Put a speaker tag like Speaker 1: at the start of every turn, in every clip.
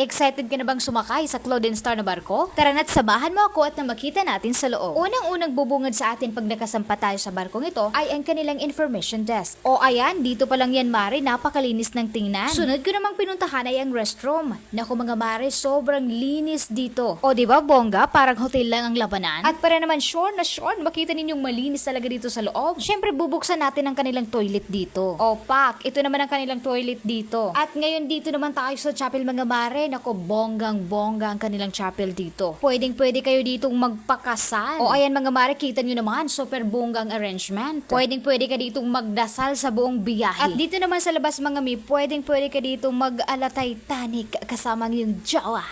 Speaker 1: Excited ka na bang sumakay sa Cloud & Star na barko? Tara na't samahan mo ako at na makita natin sa loob. Unang-unang bubungad sa atin pag nakasampa tayo sa barkong ito ay ang kanilang information desk. O ayan, dito pa lang yan Mare, napakalinis ng tingnan. Sunod ko namang pinuntahan ay ang restroom. Naku mga Mare, sobrang linis dito. O diba bongga, parang hotel lang ang labanan? At para naman sure na makita ninyong malinis talaga dito sa loob. Syempre bubuksan natin ang kanilang toilet dito. O pak, ito naman ang kanilang toilet dito. At ngayon dito naman tayo sa chapel mga Mare. Nako, bonggang-bongga ang kanilang chapel dito. Pwedeng-pwede kayo ditong magpakasal. O ayan mga Mare, kita nyo naman, super bonggang arrangement. Pwedeng-pwede ka ditong magdasal sa buong biyahe. At dito naman sa labas mga mi, pwedeng-pwede ka ditong mag-ala Titanic kasama yung jowa.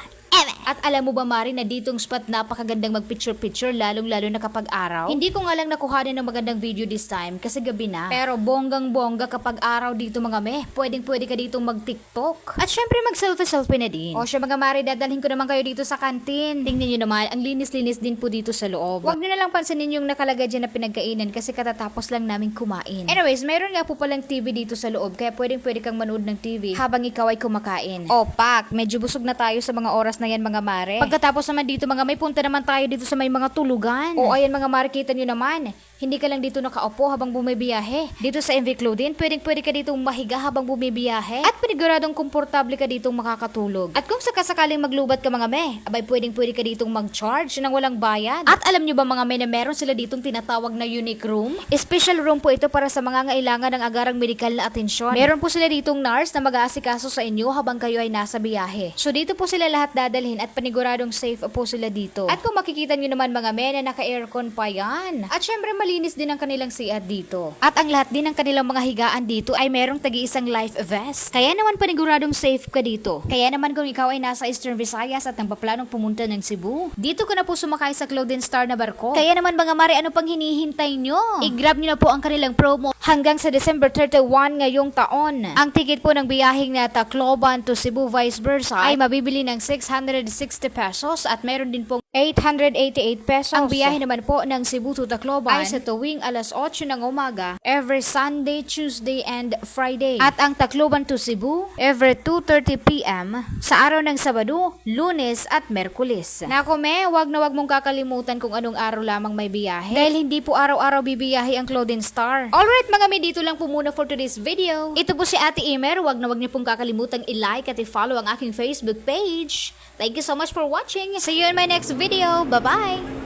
Speaker 1: At alam mo ba Mari na ditong spot napakagandang mag-picture-picture lalong-lalo na kapag araw? Hindi ko nga lang nakuhanin ng magandang video this time kasi gabi na. Pero bonggang-bongga kapag araw dito mga me. Pwedeng-pwede ka ditong mag-TikTok. At syempre mag-selfie-selfie na din. O siya mga Mari, dadalhin ko naman kayo dito sa kantin. Tingnan nyo naman, ang linis-linis din po dito sa loob. Huwag nyo na lang pansinin yung nakalagay dyan na pinagkainan kasi katatapos lang namin kumain. Anyways, mayroon nga po palang TV dito sa loob kaya pwedeng-pwede kang manood ng TV habang ikaw ay kumakain. O pak, medyo busog na tayo sa mga oras na yan mga Mare. Pagkatapos naman dito mga may punta naman tayo dito sa may mga tulugan. O ayan mga Mare, kita nyo naman. Hindi ka lang dito nakaupo habang bumibiyahe. Dito sa MV Clothing, pwedeng-pwede ka ditong mahiga habang bumibiyahe. At paniguradong komportable ka ditong makakatulog. At kung sakasakaling maglubat ka mga me, abay pwedeng-pwede ka ditong mag-charge ng walang bayad. At alam nyo ba mga me na meron sila ditong tinatawag na unique room? Special room po ito para sa mga ngailangan ng agarang medikal na atensyon. Meron po sila ditong nurse na mag-aasikaso sa inyo habang kayo ay nasa biyahe. So dito po sila lahat dadalhin at paniguradong safe po sila dito. At kung makikita nyo naman mga me na naka-aircon pa yan. At syempre malinis din ang kanilang CR dito. At ang lahat din ng kanilang mga higaan dito ay merong tagi-isang life vest. Kaya naman paniguradong safe ka dito. Kaya naman kung ikaw ay nasa Eastern Visayas at nagpaplanong pumunta ng Cebu, dito ka na po sumakay sa Cloud & Star na barko. Kaya naman mga Mare, ano pang hinihintay nyo? I-grab nyo na po ang kanilang promo hanggang sa December 31 ngayong taon. Ang ticket po ng biyaheng na Tacloban to Cebu vice versa ay mabibili ng 660 pesos at meron din pong 888 pesos. Ang biyahe naman po ng Cebu to Tacloban ay sa tuwing alas 8 ng umaga every Sunday, Tuesday, and Friday. At ang Tacloban to Cebu every 2:30 p.m. sa araw ng Sabado, Lunes at Merkulis. Nako me, wag na wag mong kakalimutan kung anong araw lamang may biyahe dahil hindi po araw-araw bibiyahe ang Cloud & Star. Alright mga me, dito lang po muna for today's video. Ito po si Ate Imer. Wag na wag niyo pong kakalimutang i-like at i-follow ang aking Facebook page. Thank you so much for watching. See you in my next video. Bye-bye!